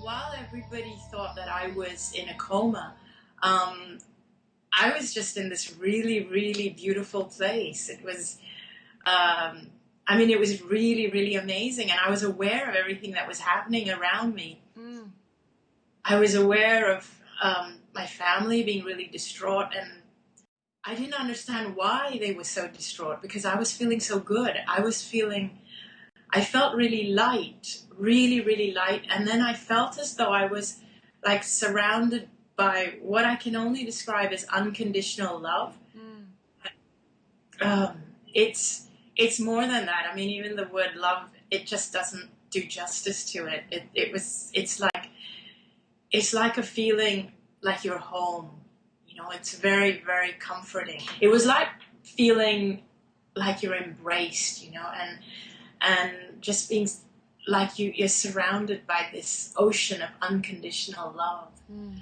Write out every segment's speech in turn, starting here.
While everybody thought that I was in a coma, um, I was just in this really, really beautiful place. Um, it was really, really amazing, and I was aware of everything that was happening around me. Mm. I was aware of my family being really distraught, and I didn't understand why they were so distraught because I was feeling so good. I felt really light, really, really light. And then I felt as though I was like surrounded by what I can only describe as unconditional love. Mm. Um, it's more than that. I mean, even the word love, it just doesn't do justice to it. It's like a feeling like you're home. It's very, very comforting. It was like feeling like you're embraced, and just being like you're surrounded by this ocean of unconditional love. Mm.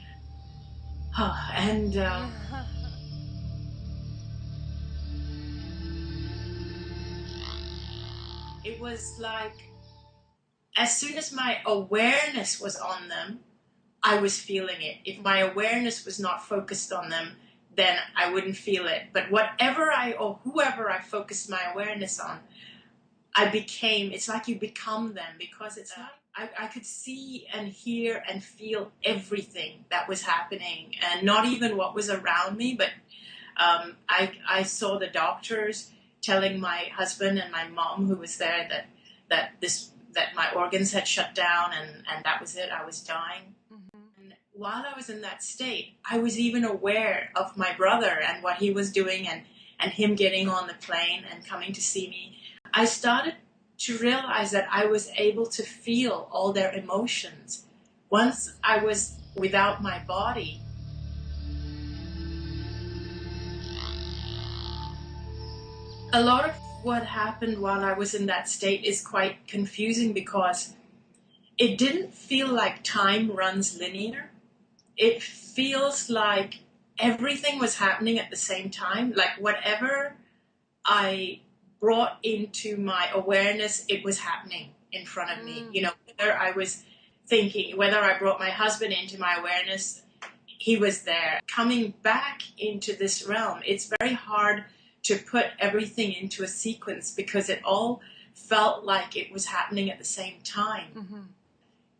And it was like as soon as my awareness was on them, I was feeling it. If my awareness was not focused on them, then I wouldn't feel it. But whoever I focused my awareness on, it's like you become them, because it's like I could see and hear and feel everything that was happening, and not even what was around me, but I saw the doctors telling my husband and my mom, who was there, that my organs had shut down, and that was it. I was dying. Mm-hmm. And while I was in that state, I was even aware of my brother and what he was doing, and him getting on the plane and coming to see me. I started to realize that I was able to feel all their emotions. Once I was without my body, a lot of what happened while I was in that state is quite confusing, because it didn't feel like time runs linear. It feels like everything was happening at the same time. Like whatever I brought into my awareness, it was happening in front of me. Whether I was thinking, whether I brought my husband into my awareness, he was there. Coming back into this realm, it's very hard to put everything into a sequence, because it all felt like it was happening at the same time. Mm-hmm.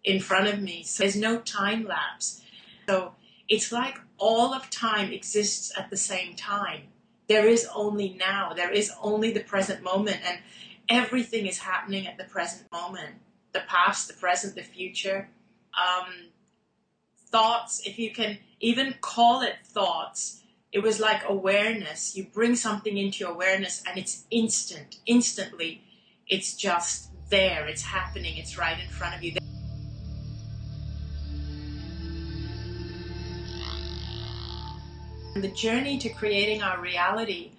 In front of me. So there's no time lapse. So it's like all of time exists at the same time. There is only now. There is only the present moment, and everything is happening at the present moment. The past, the present, the future. Thoughts, if you can even call it thoughts, it was like awareness. You bring something into your awareness and it's instantly. It's just there. It's happening. It's right in front of you. The journey to creating our reality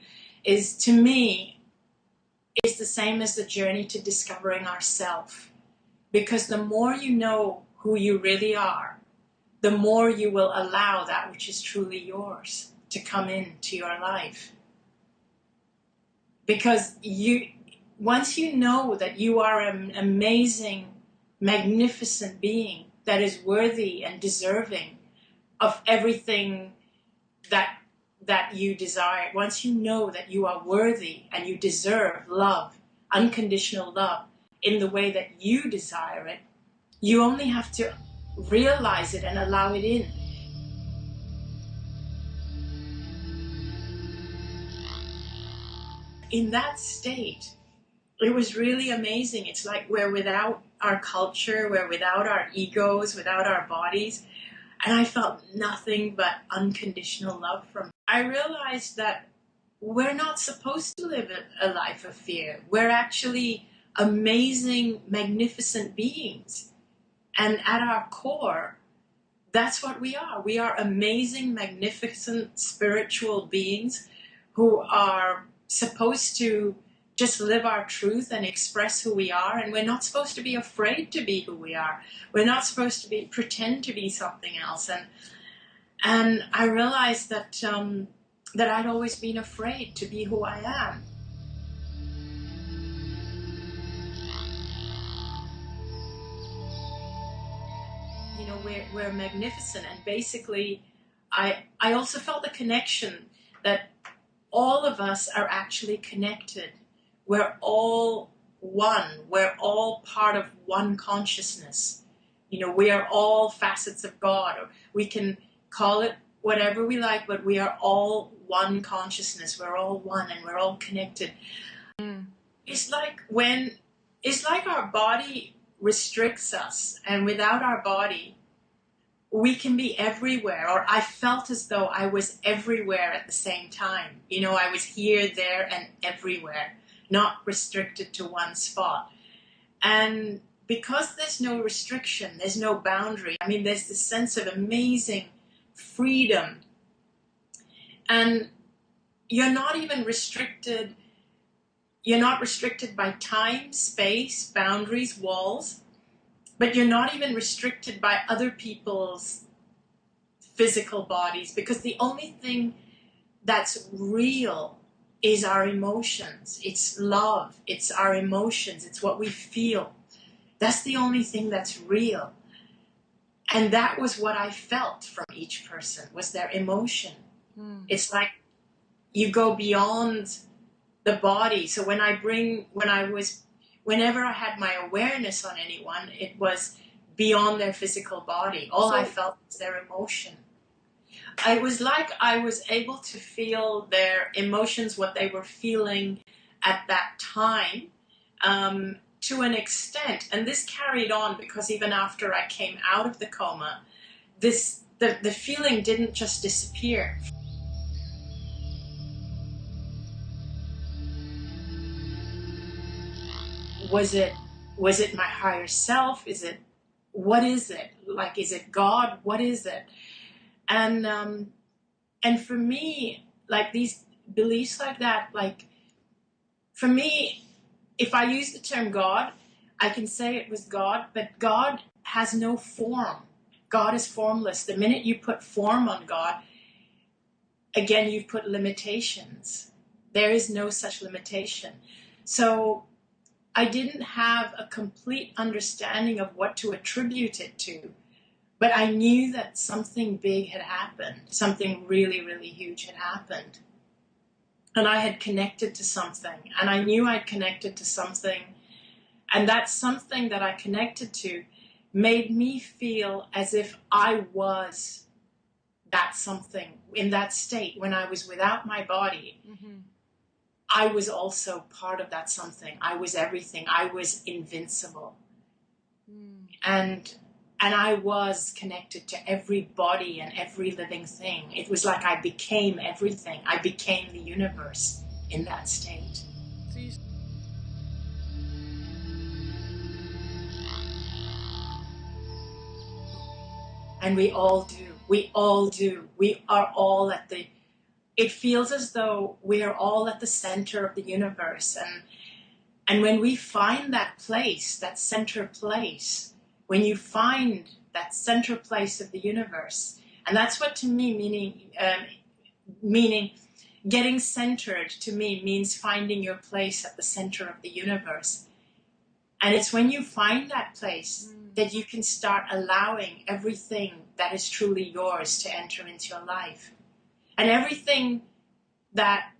is, to me, is the same as the journey to discovering ourself. Because the more you know who you really are, the more you will allow that which is truly yours to come into your life. Because once you know that you are an amazing, magnificent being that is worthy and deserving of everything that you desire, once you know that you are worthy and you deserve love, unconditional love, in the way that you desire it, you only have to realize it and allow it in. In that state, it was really amazing. It's like we're without our culture, we're without our egos, without our bodies. And I felt nothing but unconditional love from it. I realized that we're not supposed to live a life of fear. We're actually amazing, magnificent beings. And at our core, that's what we are. We are amazing, magnificent, spiritual beings who are supposed to just live our truth and express who we are, and we're not supposed to be afraid to be who we are. We're not supposed to pretend to be something else. And I realized that I'd always been afraid to be who I am. we're magnificent. And basically, I also felt the connection that all of us are actually connected. We're all one. We're all part of one consciousness. We are all facets of God, or we can call it whatever we like, but we are all one consciousness. We're all one, and we're all connected. It's like our body restricts us, and without our body, we can be everywhere. Or I felt as though I was everywhere at the same time. I was here, there, and everywhere, not restricted to one spot. And because there's no restriction, there's no boundary, there's this sense of amazing freedom. And you're not even restricted. You're not restricted by time, space, boundaries, walls, but you're not even restricted by other people's physical bodies, because the only thing that's real is our emotions. It's love. It's our emotions. It's what we feel. That's the only thing that's real. And that was what I felt from each person, was their emotion. It's like you go beyond the body. So whenever I had my awareness on anyone, it was beyond their physical body. All I felt was their emotion. It was like I was able to feel their emotions, what they were feeling at that time, to an extent. And this carried on, because even after I came out of the coma, the feeling didn't just disappear. Was it my higher self? What is it? Like, is it God? What is it? And for me, like, these beliefs like that, like, for me, if I use the term God, I can say it was God, but God has no form. God is formless. The minute you put form on God, again, you've put limitations. There is no such limitation. So I didn't have a complete understanding of what to attribute it to, but I knew that something big had happened. Something really, really huge had happened. And I had connected to something, and I knew I'd connected to something, and that something that I connected to made me feel as if I was that something in that state when I was without my body. I was also part of that something. I was everything. I was invincible. And I was connected to every body and every living thing. It was like I became everything. I became the universe in that state. And we all do. We all do. We are all it feels as though we are all at the center of the universe. And when we find that place, that center place, when you find that center place of the universe, and that's what to me, meaning getting centered to me means finding your place at the center of the universe. And it's when you find that place that you can start allowing everything that is truly yours to enter into your life. And everything that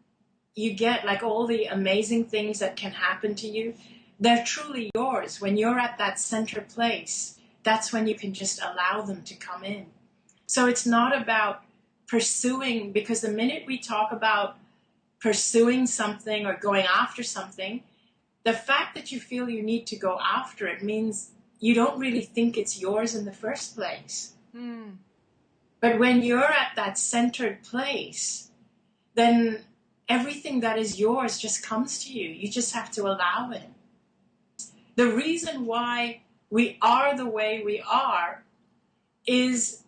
you get, like all the amazing things that can happen to you, they're truly yours. When you're at that center place, that's when you can just allow them to come in. So it's not about pursuing, because the minute we talk about pursuing something or going after something, the fact that you feel you need to go after it means you don't really think it's yours in the first place. But when you're at that centered place, then everything that is yours just comes to you. You just have to allow it. The reason why we are the way we are is,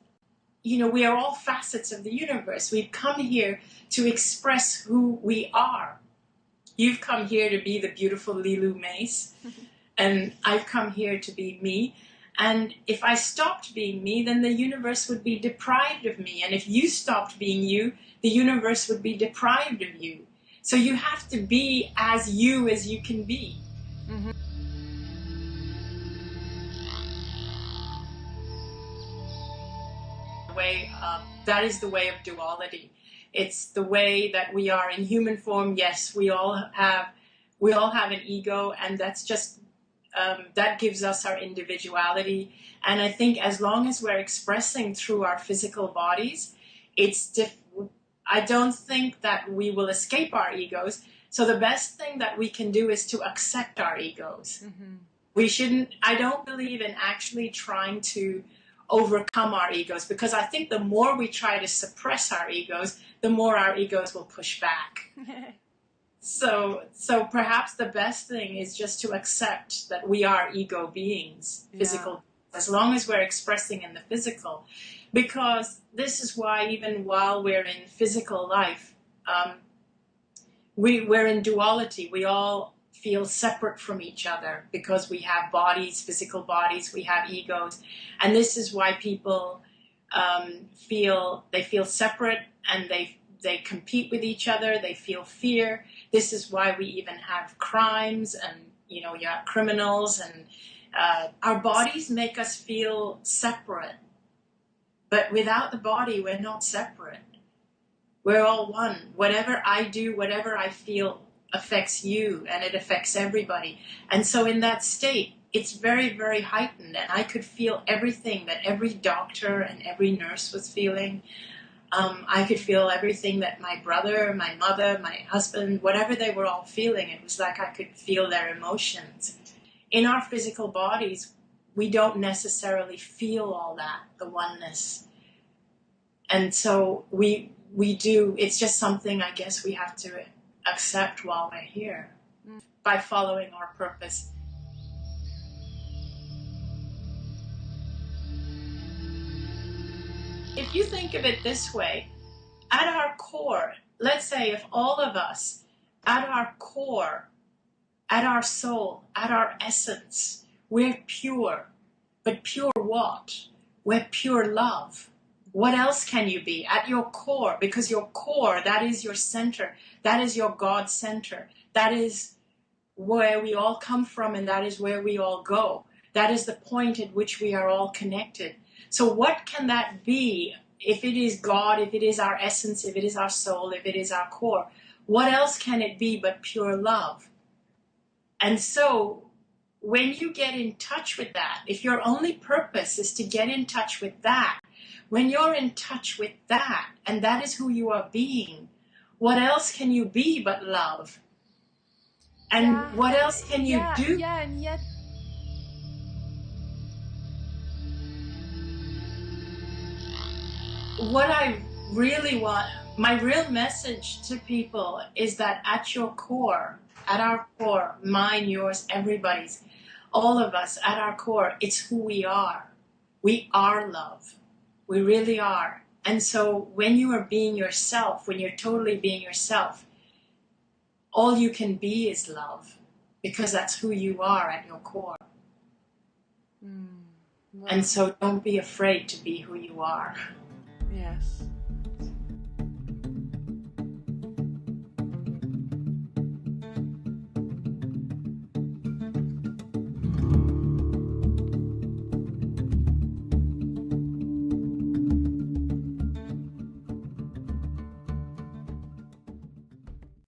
we are all facets of the universe. We've come here to express who we are. You've come here to be the beautiful Lilu Mace, and I've come here to be me. And if I stopped being me, then the universe would be deprived of me. And if you stopped being you, the universe would be deprived of you. So you have to be as you can be. way, that is the way of duality. It's the way that we are in human form. Yes, we all have an ego, and that's just that gives us our individuality. And I think as long as we're expressing through our physical bodies, I don't think that we will escape our egos. So the best thing that we can do is to accept our egos. Mm-hmm. I don't believe in actually trying to overcome our egos, because I think the more we try to suppress our egos, the more our egos will push back. So perhaps the best thing is just to accept that we are ego beings, physical, as long as we're expressing in the physical. Because this is why even while we're in physical life, we're in duality. We all feel separate from each other because we have bodies, physical bodies, we have egos. And this is why people feel separate, and they compete with each other, they feel fear. This is why we even have crimes, and you have criminals, and our bodies make us feel separate. But without the body, we're not separate. We're all one. Whatever I do, whatever I feel affects you, and it affects everybody. And so in that state, it's very, very heightened, and I could feel everything that every doctor and every nurse was feeling. I could feel everything that my brother, my mother, my husband, whatever they were all feeling. It was like I could feel their emotions. In our physical bodies, we don't necessarily feel all that, the oneness. And so we do, it's just something I guess we have to accept while we're here, by following our purpose. If you think of it this way, at our core, let's say if all of us, at our core, at our soul, at our essence, we're pure. But pure what? We're pure love. What else can you be? At your core, because your core, that is your center. That is your God center. That is where we all come from, and that is where we all go. That is the point at which we are all connected. So what can that be? If it is God, if it is our essence, if it is our soul, if it is our core, what else can it be but pure love? And so when you get in touch with that, if your only purpose is to get in touch with that, when you're in touch with that, and that is who you are being, what else can you be but love? And what else can you do? Yeah, and yet what I really want, my real message to people is that at your core, at our core, mine, yours, everybody's, all of us, at our core, it's who we are. We are love. We really are. And so when you are being yourself, when you're totally being yourself, all you can be is love, because that's who you are at your core. Wow. And so don't be afraid to be who you are. Yes.